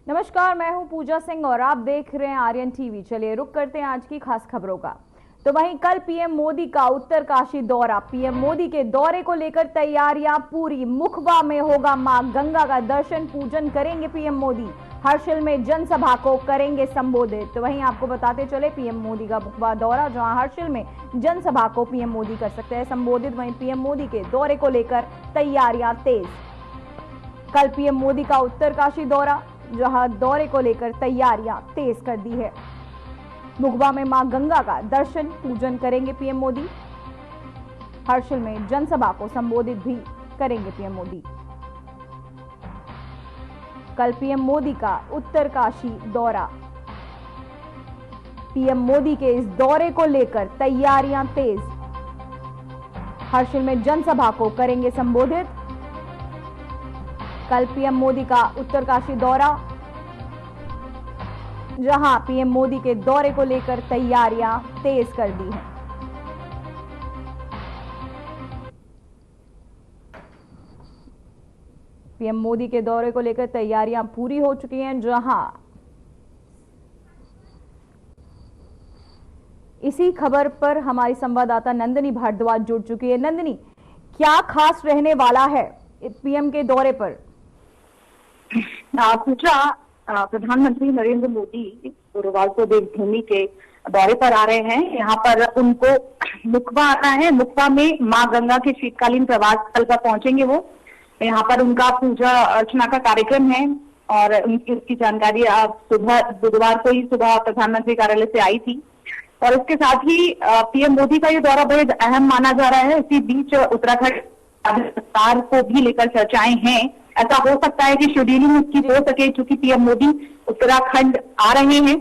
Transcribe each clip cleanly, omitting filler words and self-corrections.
नमस्कार, मैं हूं पूजा सिंह और आप देख रहे हैं आर्यन टीवी। चलिए रुक करते हैं आज की खास खबरों का। तो वहीं कल पीएम मोदी का उत्तरकाशी दौरा। पीएम मोदी के दौरे को लेकर तैयारियां पूरी। मुखबा में होगा मां गंगा का दर्शन, पूजन करेंगे पीएम मोदी। हर्षिल में जनसभा को करेंगे संबोधित। तो वहीं आपको बताते चले पीएम मोदी का मुखबा दौरा, जहां हर्षिल में जनसभा को पीएम मोदी कर सकते हैं संबोधित। वहीं पीएम मोदी के दौरे को लेकर तैयारियां तेज। कल पीएम मोदी का उत्तरकाशी दौरा, जहां दौरे को लेकर तैयारियां तेज कर दी है। मुखबा में मां गंगा का दर्शन, पूजन करेंगे पीएम मोदी। हर्षिल में जनसभा को संबोधित भी करेंगे पीएम मोदी। कल पीएम मोदी का उत्तरकाशी दौरा। पीएम मोदी के इस दौरे को लेकर तैयारियां तेज। हर्षिल में जनसभा को करेंगे संबोधित। कल पीएम मोदी का उत्तरकाशी दौरा, जहां पीएम मोदी के दौरे को लेकर तैयारियां तेज कर दी हैं। पीएम मोदी के दौरे को लेकर तैयारियां पूरी हो चुकी हैं, जहां इसी खबर पर हमारी संवाददाता नंदिनी भारद्वाज जुड़ चुकी है। नंदिनी, क्या खास रहने वाला है पीएम के दौरे पर? पूजा, प्रधानमंत्री नरेंद्र मोदी गुरुवार को देवभूमि के दौरे पर आ रहे हैं। यहाँ पर उनको मुखबा आना है। मुखबा में मां गंगा के शीतकालीन प्रवास स्थल पर पहुंचेंगे वो। यहाँ पर उनका पूजा अर्चना का कार्यक्रम है और इसकी जानकारी आप बुधवार को ही सुबह प्रधानमंत्री कार्यालय से आई थी। और इसके साथ ही पीएम मोदी का ये दौरा बेहद अहम माना जा रहा है। इसी बीच उत्तराखंड विस्तार को भी लेकर चर्चाएं हैं। ऐसा हो सकता है कि शेड्यूलिंग उसकी हो सके, क्योंकि पीएम मोदी उत्तराखंड आ रहे हैं।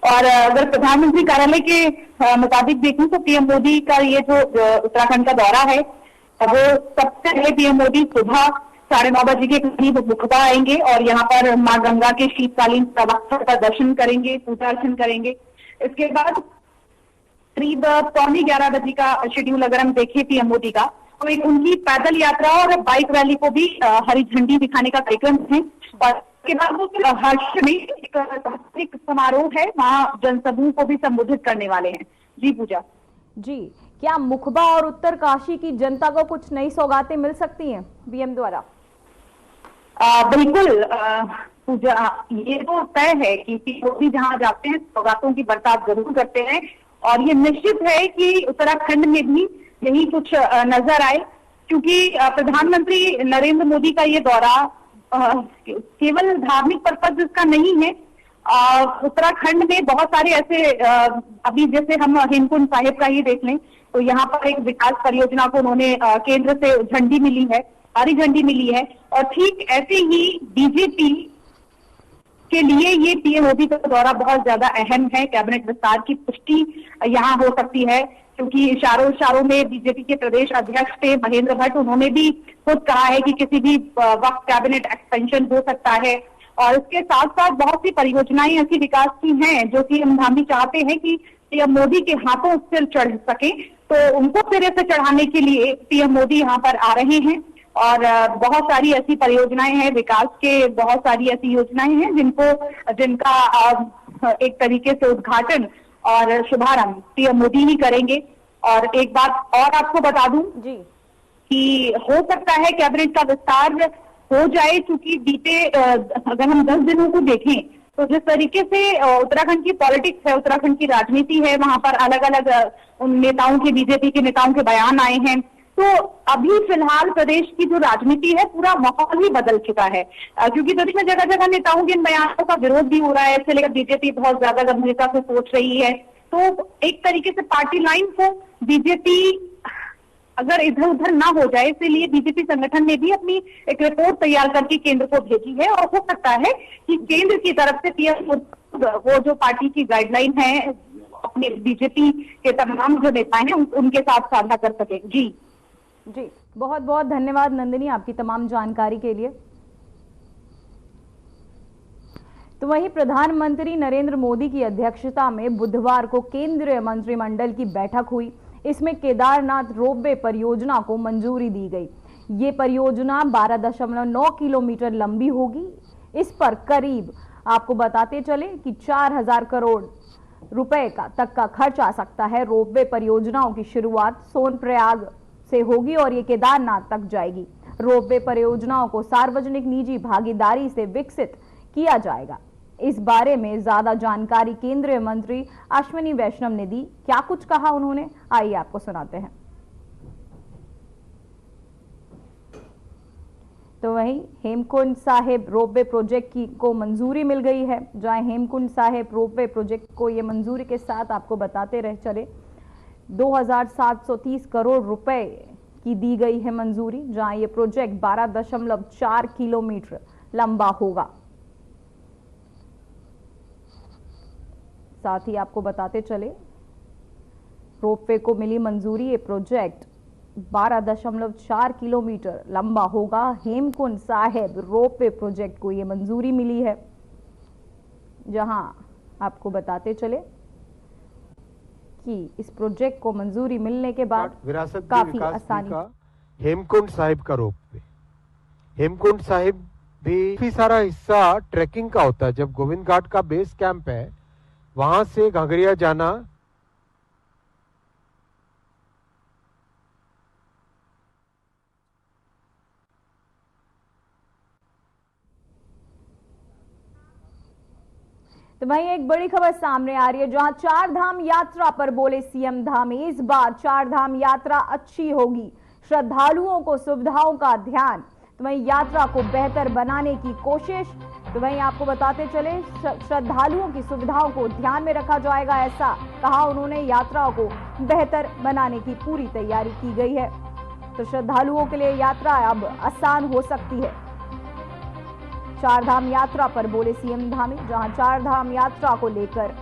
और अगर प्रधानमंत्री कार्यालय के मुताबिक देखें तो पीएम मोदी का ये जो उत्तराखंड का दौरा है, वो सबसे पहले पीएम मोदी सुबह 9:30 बजे के करीब मुखबा आएंगे और यहाँ पर मां गंगा के शीतकालीन प्रवास का दर्शन करेंगे, पूजा अर्चन करेंगे। इसके बाद करीब 11:15 बजे का शेड्यूल अगर हम देखें पीएम मोदी का, तो एक उनकी पैदल यात्रा और बाइक रैली को भी हरी झंडी दिखाने का कार्यक्रम है। और इसके बाद वो हर्ष में एक सांस्कृतिक समारोह है, वहां जनसमूह को भी संबोधित करने वाले हैं। जी पूजा जी, क्या मुखबा और उत्तरकाशी की जनता को कुछ नई सौगातें मिल सकती हैं पीएम द्वारा? बिल्कुल पूजा, ये तो तय है कि मोदी जहां जाते हैं सौगातों की बरसात जरूर करते हैं। और ये निश्चित है कि उत्तराखंड में भी यही कुछ नजर आए, क्योंकि प्रधानमंत्री नरेंद्र मोदी का ये दौरा केवल धार्मिक पर्पज इसका नहीं है। उत्तराखंड में बहुत सारे ऐसे अभी जैसे हम हेमकुंड साहिब का ही देख लें तो यहाँ पर एक विकास परियोजना को उन्होंने केंद्र से झंडी मिली है, हरी झंडी मिली है। और ठीक ऐसे ही बीजेपी के लिए ये पीएम मोदी का दौरा बहुत ज्यादा अहम है। कैबिनेट विस्तार की पुष्टि यहाँ हो सकती है, क्योंकि इशारों में बीजेपी के प्रदेश अध्यक्ष थे महेंद्र भट्ट, उन्होंने भी खुद कहा है कि किसी भी वक्त कैबिनेट एक्सपेंशन हो सकता है। और इसके साथ साथ बहुत सी परियोजनाएं ऐसी विकास की हैं जो कि हम भी चाहते हैं कि पीएम मोदी के हाथों से चढ़ सके, तो उनको सिरे से चढ़ाने के लिए पीएम मोदी यहाँ पर आ रहे हैं। और बहुत सारी ऐसी परियोजनाएं हैं, विकास के बहुत सारी ऐसी योजनाएं हैं जिनका एक तरीके से उद्घाटन और शुभारंभ पीएम मोदी ही करेंगे। और एक बात और आपको बता दूं जी कि हो सकता है कैबिनेट का विस्तार हो जाए, क्योंकि बीते अगर हम 10 दिनों को देखें तो जिस तरीके से उत्तराखंड की पॉलिटिक्स है, उत्तराखंड की राजनीति है, वहां पर अलग अलग उन नेताओं के, बीजेपी के नेताओं के बयान आए हैं। तो अभी फिलहाल प्रदेश की जो राजनीति है, पूरा माहौल ही बदल चुका है, क्योंकि प्रदेश में जगह जगह नेताओं के इन बयानों का विरोध भी हो रहा है। इससे लेकर बीजेपी बहुत ज्यादा गंभीरता से सोच रही है। तो एक तरीके से पार्टी लाइन को बीजेपी अगर इधर उधर ना हो जाए, इसलिए बीजेपी संगठन ने भी अपनी एक रिपोर्ट तैयार करके केंद्र को भेजी है। और हो सकता है कि केंद्र की तरफ से पीएम वो जो पार्टी की गाइडलाइन है अपने बीजेपी के तमाम जो नेता हैं उनके साथ साझा कर सके। जी जी, बहुत बहुत धन्यवाद नंदिनी आपकी तमाम जानकारी के लिए। तो वहीं प्रधानमंत्री नरेंद्र मोदी की अध्यक्षता में बुधवार को केंद्रीय मंत्रिमंडल की बैठक हुई। इसमें केदारनाथ रोपवे परियोजना को मंजूरी दी गई। ये परियोजना 12.9 किलोमीटर लंबी होगी। इस पर करीब आपको बताते चले कि 4,000 करोड़ रुपए तक का खर्च आ सकता है। रोपवे परियोजनाओं की शुरुआत सोनप्रयाग से होगी और ये केदारनाथ तक जाएगी। रोपवे परियोजनाओं को सार्वजनिक निजी भागीदारी से विकसित किया जाएगा। इस बारे में ज्यादा जानकारी केंद्रीय मंत्री अश्विनी वैष्णव ने दी। क्या कुछ कहा उन्होंने, आइए आपको सुनाते हैं। तो वहीं हेमकुंड साहिब रोपवे प्रोजेक्ट को मंजूरी मिल गई है। जहां हेमकुंड साहिब रोपवे प्रोजेक्ट को ये मंजूरी के साथ आपको बताते रह चले 2,730 करोड़ रुपए की दी गई है मंजूरी। जहां ये प्रोजेक्ट 12.4 किलोमीटर लंबा होगा। साथ ही आपको बताते चले रोपवे को मिली मंजूरी। ये प्रोजेक्ट 12.4 किलोमीटर लंबा होगा। हेमकुंड साहिब रोपवे प्रोजेक्ट को ये मंजूरी मिली है। जहां आपको बताते चले कि इस प्रोजेक्ट को मंजूरी मिलने के बाद काफी आसानी। हेमकुंड साहिब का रोपवे, हेमकुंड साहिब भी सारा हिस्सा ट्रैकिंग का होता है। जब गोविंद घाट का बेस कैंप है, वहां से घाघरिया जाना तो वहीं एक बड़ी खबर सामने आ रही है। जहां चार धाम यात्रा पर बोले सीएम धामी, इस बार चार धाम यात्रा अच्छी होगी, श्रद्धालुओं को सुविधाओं का ध्यान। तो वहीं यात्रा को बेहतर बनाने की कोशिश। तो वहीं आपको बताते चले श्रद्धालुओं की सुविधाओं को ध्यान में रखा जाएगा, ऐसा कहा उन्होंने। यात्रा को बेहतर बनाने की पूरी तैयारी की गई है। तो श्रद्धालुओं के लिए यात्रा अब आसान हो सकती है। चार धाम यात्रा पर बोले सीएम धामी। जहां चार धाम यात्रा को लेकर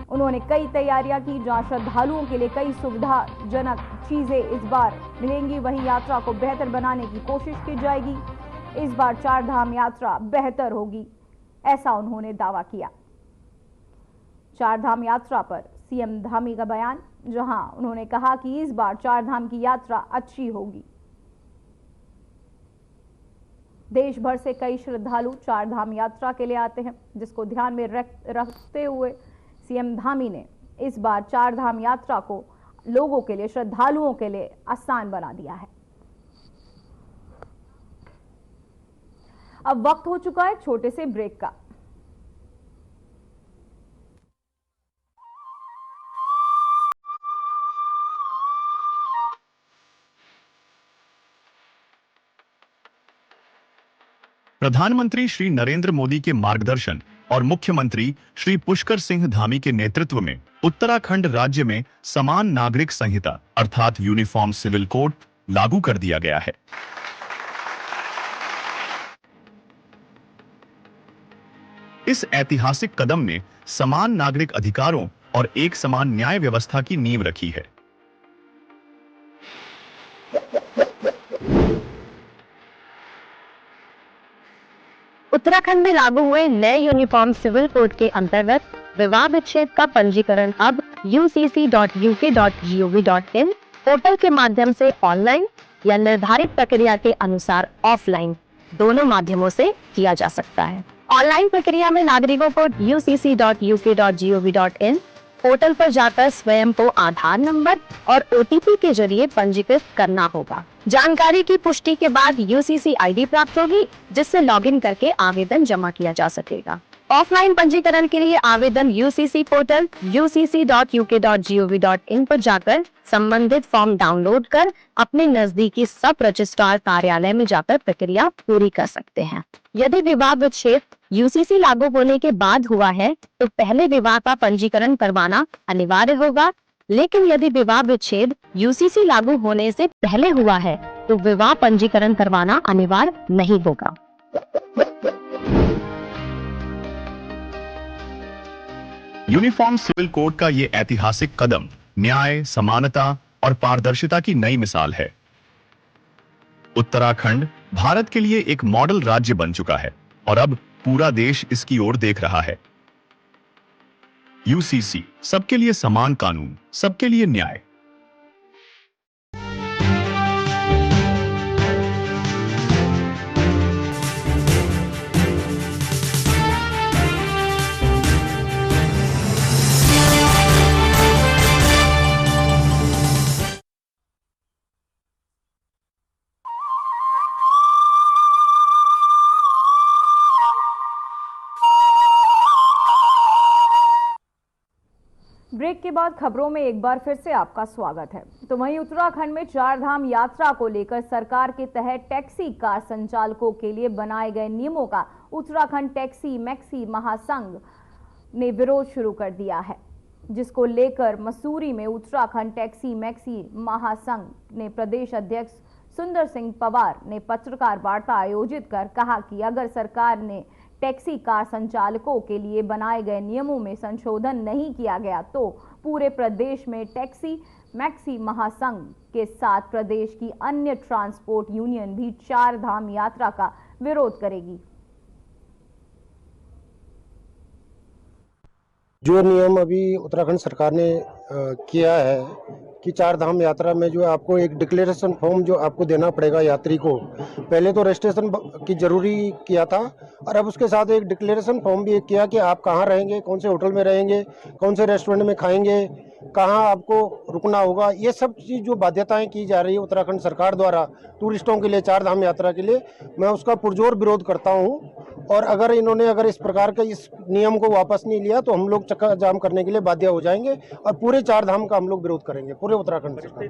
उन्होंने कई तैयारियां की। जहां श्रद्धालुओं के लिए कई सुविधाजनक चीजें इस बार मिलेंगी, वहीं यात्रा को बेहतर बनाने की कोशिश की जाएगी। इस बार चार धाम यात्रा बेहतर होगी, ऐसा उन्होंने दावा किया। चार धाम यात्रा पर सीएम धामी का बयान, जहां उन्होंने कहा कि इस बार चार धाम की यात्रा अच्छी होगी। देश भर से कई श्रद्धालु चार धाम यात्रा के लिए आते हैं, जिसको ध्यान में रखते हुए सीएम धामी ने इस बार चार धाम यात्रा को लोगों के लिए, श्रद्धालुओं के लिए आसान बना दिया है। अब वक्त हो चुका है छोटे से ब्रेक का। प्रधानमंत्री श्री नरेंद्र मोदी के मार्गदर्शन और मुख्यमंत्री श्री पुष्कर सिंह धामी के नेतृत्व में उत्तराखंड राज्य में समान नागरिक संहिता अर्थात यूनिफॉर्म सिविल कोड लागू कर दिया गया है। इस ऐतिहासिक कदम ने समान नागरिक अधिकारों और एक समान न्याय व्यवस्था की नींव रखी है। उत्तराखंड में लागू हुए नए यूनिफॉर्म सिविल कोड के अंतर्गत विवाह विच्छेद का पंजीकरण अब ucc.uk.gov.in पोर्टल के माध्यम से ऑनलाइन या निर्धारित प्रक्रिया के अनुसार ऑफलाइन दोनों माध्यमों से किया जा सकता है। ऑनलाइन प्रक्रिया में नागरिकों को ucc.uk.gov.in पोर्टल पर जाकर स्वयं को आधार नंबर और OTP के जरिए पंजीकृत करना होगा। जानकारी की पुष्टि के बाद UCC ID प्राप्त होगी, जिससे लॉगिन करके आवेदन जमा किया जा सकेगा। ऑफलाइन पंजीकरण के लिए आवेदन UCC पोर्टल ucc.uk.gov.in पर जाकर संबंधित फॉर्म डाउनलोड कर अपने नजदीकी सब रजिस्ट्रार कार्यालय में जाकर प्रक्रिया पूरी कर सकते हैं। यदि विवाह विच्छेद UCC लागू होने के बाद हुआ है तो पहले विवाह का पंजीकरण करवाना अनिवार्य होगा, लेकिन यदि विवाह विच्छेद UCC लागू होने से पहले हुआ है तो विवाह पंजीकरण करवाना अनिवार्य नहीं होगा। यूनिफॉर्म सिविल कोड का ये ऐतिहासिक कदम न्याय, समानता और पारदर्शिता की नई मिसाल है। उत्तराखंड भारत के लिए एक मॉडल राज्य बन चुका है और अब पूरा देश इसकी ओर देख रहा है। UCC सबके लिए समान कानून, सबके लिए न्याय। ब्रेक के बाद खबरों में एक बार फिर से आपका स्वागत है। तो वहीं उत्तराखंड में चारधाम यात्रा को लेकर सरकार के तहत टैक्सी कार संचालकों के लिए बनाए गए नियमों का उत्तराखंड टैक्सी मैक्सी महासंघ ने विरोध शुरू कर दिया है, जिसको लेकर मसूरी में उत्तराखंड टैक्सी मैक्सी महासंघ ने प्रदेश अध्यक्ष सुंदर सिंह पवार ने पत्रकार वार्ता आयोजित कर कहा कि अगर सरकार ने टैक्सी कार संचालकों के लिए बनाए गए नियमों में संशोधन नहीं किया गया तो पूरे प्रदेश में टैक्सी मैक्सी महासंघ के साथ प्रदेश की अन्य ट्रांसपोर्ट यूनियन भी चारधाम यात्रा का विरोध करेगी। जो नियम अभी उत्तराखंड सरकार ने किया है कि चारधाम यात्रा में जो है आपको एक डिक्लेरेशन फॉर्म जो आपको देना पड़ेगा यात्री को, पहले तो रजिस्ट्रेशन की जरूरी किया था और अब उसके साथ एक डिक्लेरेशन फॉर्म भी किया कि आप कहाँ रहेंगे, कौन से होटल में रहेंगे, कौन से रेस्टोरेंट में खाएंगे, कहाँ आपको रुकना होगा, ये सब चीज़ जो बाध्यताएं की जा रही है उत्तराखंड सरकार द्वारा टूरिस्टों के लिए चारधाम यात्रा के लिए, मैं उसका पुरजोर विरोध करता हूँ। और अगर इन्होंने इस प्रकार के इस नियम को वापस नहीं लिया तो हम लोग चक्का जाम करने के लिए बाध्य हो जाएंगे और पूरे चारधाम का हम लोग विरोध करेंगे, पूरे उत्तराखंड सरकार।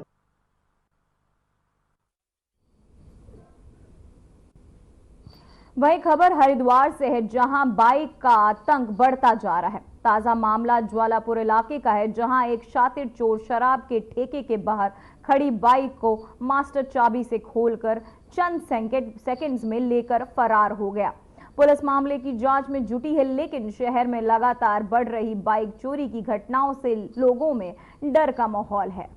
वही खबर हरिद्वार से है, जहां बाइक का आतंक बढ़ता जा रहा है। ताजा मामला ज्वालापुर इलाके का है, जहां एक शातिर चोर शराब के ठेके के बाहर खड़ी बाइक को मास्टर चाबी से खोलकर चंद सेकंड्स में लेकर फरार हो गया। पुलिस मामले की जांच में जुटी है, लेकिन शहर में लगातार बढ़ रही बाइक चोरी की घटनाओं से लोगों में डर का माहौल है।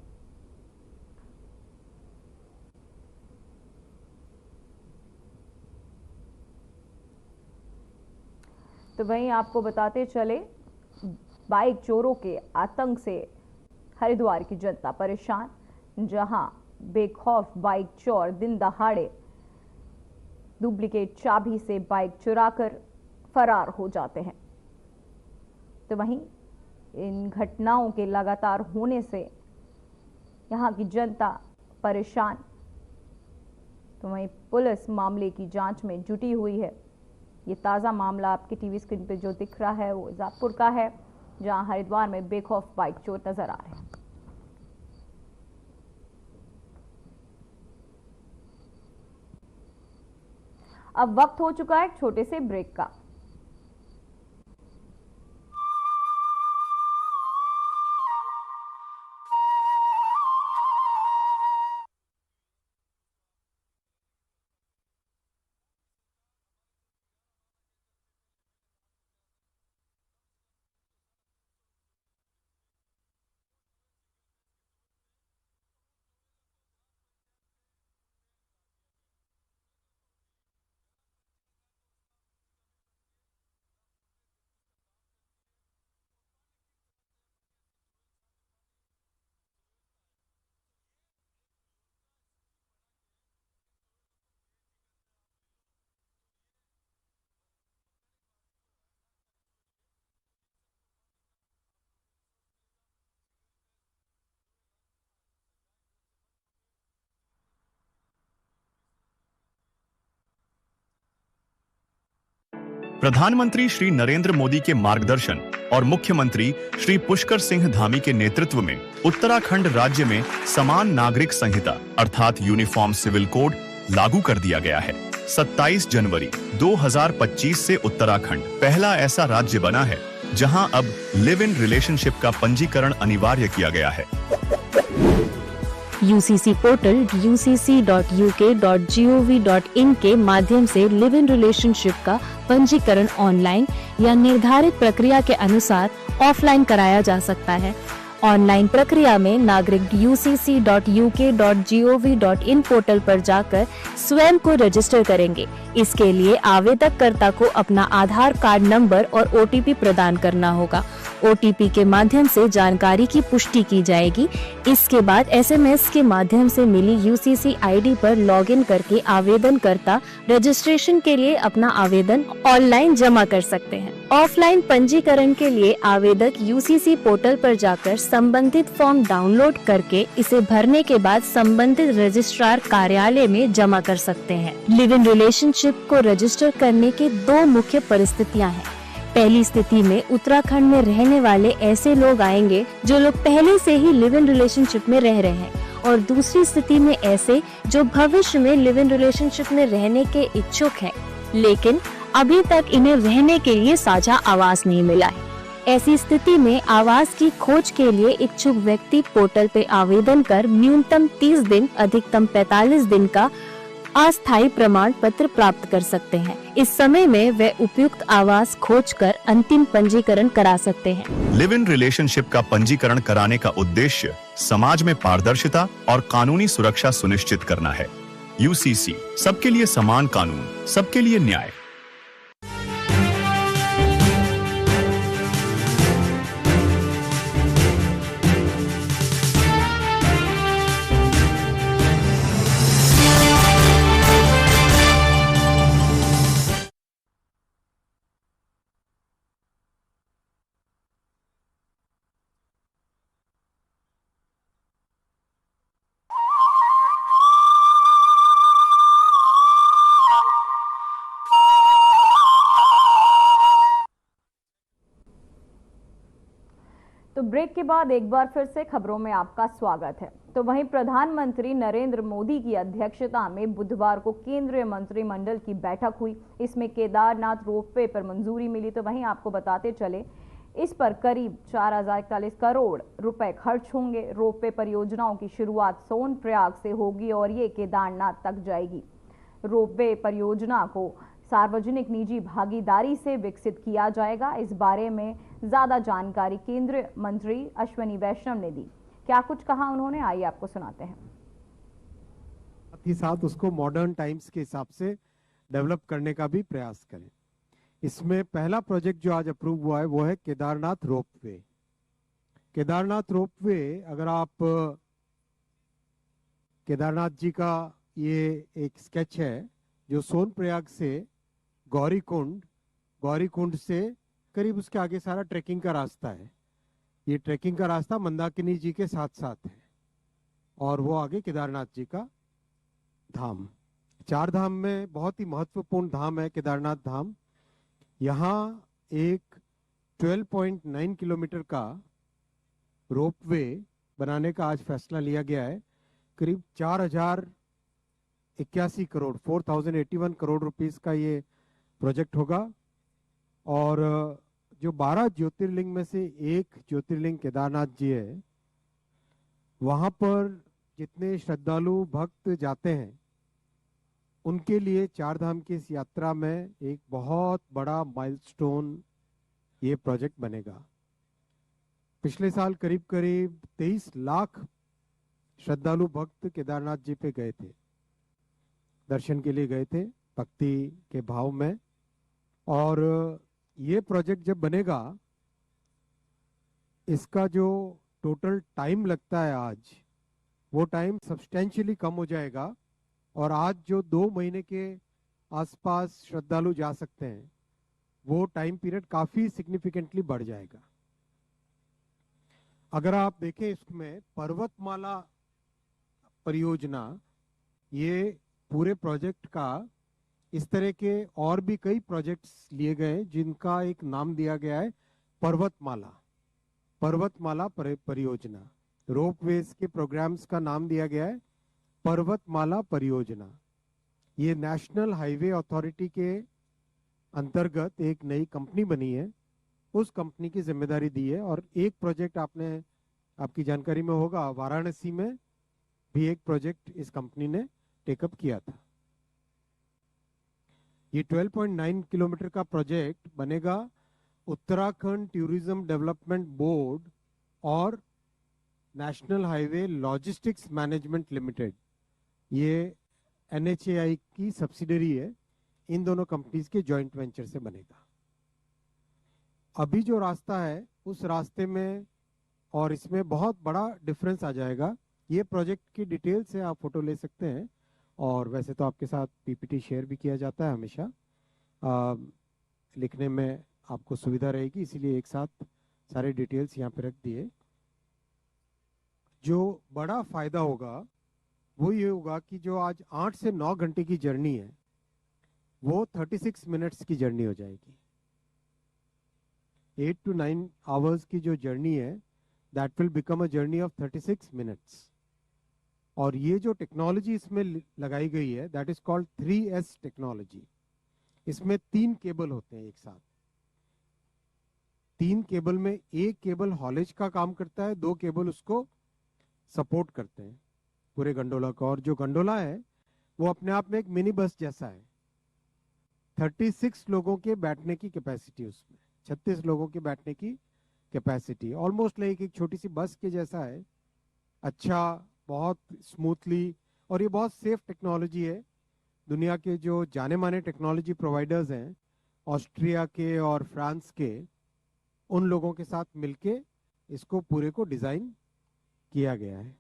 तो वहीं आपको बताते चले, बाइक चोरों के आतंक से हरिद्वार की जनता परेशान, जहां बेखौफ बाइक चोर दिन दहाड़े डुप्लीकेट चाबी से बाइक चुराकर फरार हो जाते हैं। तो वहीं इन घटनाओं के लगातार होने से यहां की जनता परेशान। तो वहीं पुलिस मामले की जांच में जुटी हुई है। ये ताज़ा मामला आपकी टीवी स्क्रीन पे जो दिख रहा है वो जापुर का है, जहां हरिद्वार में बेखौफ बाइक चोर नजर आ रहे हैं। अब वक्त हो चुका है एक छोटे से ब्रेक का। प्रधानमंत्री श्री नरेंद्र मोदी के मार्गदर्शन और मुख्यमंत्री श्री पुष्कर सिंह धामी के नेतृत्व में उत्तराखंड राज्य में समान नागरिक संहिता अर्थात यूनिफॉर्म सिविल कोड लागू कर दिया गया है। 27 जनवरी 2025 से उत्तराखंड पहला ऐसा राज्य बना है जहां अब लिव इन रिलेशनशिप का पंजीकरण अनिवार्य किया गया है। यूसीसी पोर्टल ucc.uk.gov.in के माध्यम से लिव इन रिलेशनशिप का पंजीकरण ऑनलाइन या निर्धारित प्रक्रिया के अनुसार ऑफलाइन कराया जा सकता है। ऑनलाइन प्रक्रिया में नागरिक ucc.uk.gov.in पोर्टल पर जाकर स्वयं को रजिस्टर करेंगे। इसके लिए आवेदककर्ता को अपना आधार कार्ड नंबर और ओटीपी प्रदान करना होगा। ओटीपी के माध्यम से जानकारी की पुष्टि की जाएगी। इसके बाद एसएमएस के माध्यम से मिली यूसीसी आईडी पर लॉगिन करके आवेदनकर्ता रजिस्ट्रेशन के लिए अपना आवेदन ऑनलाइन जमा कर सकते हैं। ऑफलाइन पंजीकरण के लिए आवेदक यूसीसी पोर्टल पर जाकर संबंधित फॉर्म डाउनलोड करके इसे भरने के बाद संबंधित रजिस्ट्रार कार्यालय में जमा कर सकते हैं। लिव इन रिलेशनशिप को रजिस्टर करने के दो मुख्य परिस्थितियां हैं। पहली स्थिति में उत्तराखंड में रहने वाले ऐसे लोग आएंगे जो लोग पहले से ही लिव इन रिलेशनशिप में रह रहे हैं, और दूसरी स्थिति में ऐसे जो भविष्य में लिव इन रिलेशनशिप में रहने के इच्छुक हैं, लेकिन अभी तक इन्हें रहने के लिए साझा आवास नहीं मिला है। ऐसी स्थिति में आवास की खोज के लिए इच्छुक व्यक्ति पोर्टल पे आवेदन कर न्यूनतम 30 दिन अधिकतम 45 दिन का अस्थायी प्रमाण पत्र प्राप्त कर सकते हैं। इस समय में वे उपयुक्त आवास खोजकर अंतिम पंजीकरण करा सकते हैं। लिव इन रिलेशनशिप का पंजीकरण कराने का उद्देश्य समाज में पारदर्शिता और कानूनी सुरक्षा सुनिश्चित करना है। यूसीसी, सबके लिए समान कानून, सबके लिए न्याय। तो ब्रेक के बाद एक बार फिर से खबरों में आपका स्वागत है। तो वहीं प्रधानमंत्री नरेंद्र मोदी की अध्यक्षता में बुधवार को केंद्रीय मंत्रिमंडल की बैठक हुई। इसमें केदारनाथ रोपवे पर मंजूरी मिली। तो वहीं आपको बताते चले, इस पर करीब 4041 करोड़ रुपए खर्च होंगे। रोपवे परियोजनाओं की शुरुआत सोनप्रयाग से होगी और ये केदारनाथ तक जाएगी। रोपवे परियोजना को सार्वजनिक निजी भागीदारी से विकसित किया जाएगा। इस बारे में ज्यादा जानकारी केंद्रीय मंत्री अश्विनी वैष्णव ने दी। क्या कुछ कहा उन्होंने, आइए आपको सुनाते हैं। साथ ही साथ उसको मॉडर्न टाइम्स के हिसाब से डेवलप करने का भी प्रयास करें। इसमें पहला प्रोजेक्ट जो आज अप्रूव हुआ है वो है केदारनाथ रोपवे। केदारनाथ रोपवे, अगर आप केदारनाथ जी का ये एक स्केच है जो सोनप्रयाग से गौरीकुंड से करीब उसके आगे सारा ट्रैकिंग का रास्ता है। ये ट्रैकिंग का रास्ता मंदाकिनी जी के साथ साथ है और वो आगे केदारनाथ जी का धाम। 4 धाम में बहुत ही महत्वपूर्ण धाम है केदारनाथ धाम। यहाँ एक 12.9 किलोमीटर का रोपवे बनाने का आज फैसला लिया गया है। करीब 4081 करोड़ रुपीस का ये प्रोजेक्ट होगा और जो 12 ज्योतिर्लिंग में से एक ज्योतिर्लिंग केदारनाथ जी है, वहां पर जितने श्रद्धालु भक्त जाते हैं उनके लिए 4 धाम की इस यात्रा में एक बहुत बड़ा माइलस्टोन ये प्रोजेक्ट बनेगा। पिछले साल करीब 23 लाख श्रद्धालु भक्त केदारनाथ जी पे गए थे, दर्शन के लिए गए थे भक्ति के भाव में। और ये प्रोजेक्ट जब बनेगा, इसका जो टोटल टाइम लगता है आज, वो टाइम सब्सटेंशियली कम हो जाएगा और आज जो 2 महीने के आसपास श्रद्धालु जा सकते हैं वो टाइम पीरियड काफी सिग्निफिकेंटली बढ़ जाएगा। अगर आप देखें इसमें पर्वतमाला परियोजना, ये पूरे प्रोजेक्ट का इस तरह के और भी कई प्रोजेक्ट्स लिए गए जिनका एक नाम दिया गया है पर्वतमाला परियोजना। रोपवेज के प्रोग्राम्स का नाम दिया गया है पर्वतमाला परियोजना। ये नेशनल हाईवे अथॉरिटी के अंतर्गत एक नई कंपनी बनी है, उस कंपनी की जिम्मेदारी दी है। और एक प्रोजेक्ट आपकी जानकारी में होगा, वाराणसी में भी एक प्रोजेक्ट इस कंपनी ने टेकअप किया था। ये 12.9 किलोमीटर का प्रोजेक्ट बनेगा उत्तराखंड टूरिज्म डेवलपमेंट बोर्ड और national highway logistics management limited, ये NHAI की सब्सिडरी है, इन दोनों कंपनीज के जॉइंट वेंचर से बनेगा। अभी जो रास्ता है उस रास्ते में और इसमें बहुत बड़ा डिफरेंस आ जाएगा। ये प्रोजेक्ट की डिटेल से आप फोटो ले सकते हैं और वैसे तो आपके साथ PPT शेयर भी किया जाता है हमेशा। लिखने में आपको सुविधा रहेगी, इसीलिए एक साथ सारे डिटेल्स यहाँ पे रख दिए। जो बड़ा फायदा होगा वो ये होगा कि जो आज 8 से 9 घंटे की जर्नी है वो 36 मिनट्स की जर्नी हो जाएगी। 8 to 9 आवर्स की जो जर्नी है, that will become a journey of 36 minutes. और ये जो टेक्नोलॉजी इसमें लगाई गई है, that is called 3S technology. इसमें 3 केबल होते हैं एक साथ। 3 केबल में एक केबल हॉलेज का काम करता है, 2 केबल उसको सपोर्ट करते हैं पूरे गंडोला का। और जो गंडोला है वो अपने आप में एक मिनी बस जैसा है। 36 लोगों के बैठने की कैपेसिटी, उसमें 36 लोगों के बैठने की कैपेसिटी, ऑलमोस्ट लाइक एक छोटी सी बस के जैसा है। अच्छा, बहुत स्मूथली, और ये बहुत सेफ टेक्नोलॉजी है। दुनिया के जो जाने माने टेक्नोलॉजी प्रोवाइडर्स हैं, ऑस्ट्रिया के और फ्रांस के, उन लोगों के साथ मिलके इसको पूरे को डिजाइन किया गया है।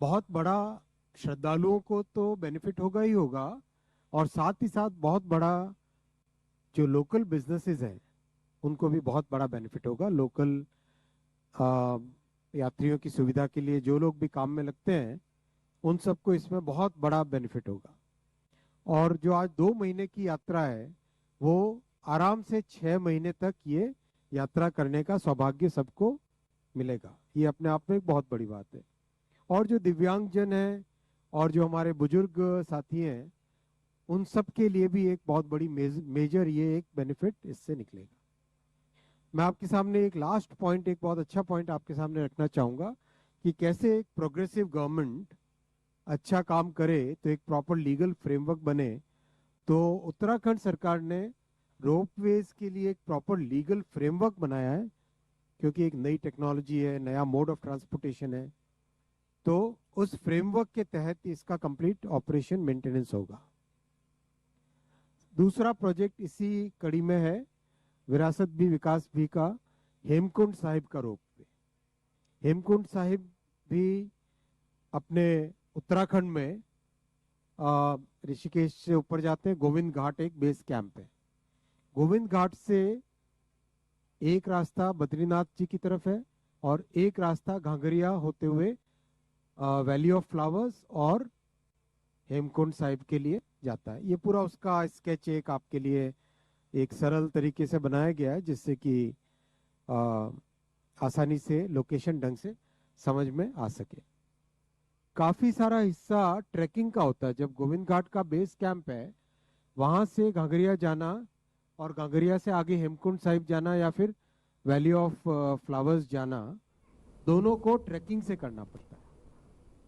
बहुत बड़ा श्रद्धालुओं को तो बेनिफिट होगा ही होगा, और साथ ही साथ बहुत बड़ा जो लोकल बिजनेसेस हैं उनको भी बहुत बड़ा बेनिफिट होगा। लोकल यात्रियों की सुविधा के लिए जो लोग भी काम में लगते हैं उन सबको इसमें बहुत बड़ा बेनिफिट होगा। और जो आज 2 महीने की यात्रा है वो आराम से 6 महीने तक ये यात्रा करने का सौभाग्य सबको मिलेगा। ये अपने आप में एक बहुत बड़ी बात है। और जो दिव्यांगजन हैं और जो हमारे बुजुर्ग साथी हैं, उन सब के लिए भी एक बहुत बड़ी मेजर ये एक बेनिफिट इससे निकलेगा। मैं आपके सामने एक लास्ट पॉइंट, एक बहुत अच्छा पॉइंट आपके सामने रखना चाहूँगा कि कैसे एक प्रोग्रेसिव गवर्नमेंट अच्छा काम करे तो एक प्रॉपर लीगल फ्रेमवर्क बने। तो उत्तराखंड सरकार ने रोपवेज के लिए एक प्रॉपर लीगल फ्रेमवर्क बनाया है, क्योंकि एक नई टेक्नोलॉजी है, नया मोड ऑफ ट्रांसपोर्टेशन है। तो उस फ्रेमवर्क के तहत इसका कंप्लीट ऑपरेशन मेंटेनेंस होगा। दूसरा प्रोजेक्ट इसी कड़ी में है, विरासत भी विकास भी का, हेमकुंड साहिब का रोपवे। हेमकुंड साहिब भी अपने उत्तराखंड में ऋषिकेश से ऊपर जाते हैं। गोविंद घाट एक बेस कैंप है। गोविंद घाट से एक रास्ता बद्रीनाथ जी की तरफ है और एक रास्ता घाघरिया होते हुए वैली ऑफ फ्लावर्स और हेमकुंड साहिब के लिए जाता है। ये पूरा उसका स्केच एक आपके लिए एक सरल तरीके से बनाया गया है, जिससे कि आसानी से लोकेशन ढंग से समझ में आ सके। काफी सारा हिस्सा ट्रैकिंग का होता है। जब गोविंद घाट का बेस कैंप है, वहां से घाघरिया जाना और घाघरिया से आगे हेमकुंड साहिब जाना या फिर वैली ऑफ फ्लावर्स जाना, दोनों को ट्रैकिंग से करना पड़ता है।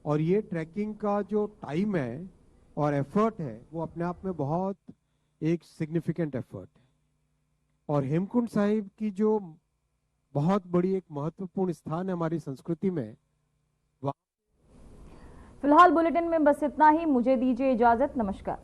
और ये ट्रैकिंग का जो टाइम है और एफर्ट है वो अपने आप में बहुत एक सिग्निफिकेंट एफर्ट है। और हेमकुंड साहिब की जो बहुत बड़ी एक महत्वपूर्ण स्थान है हमारी संस्कृति में। फिलहाल बुलेटिन में बस इतना ही। मुझे दीजिए इजाजत। नमस्कार।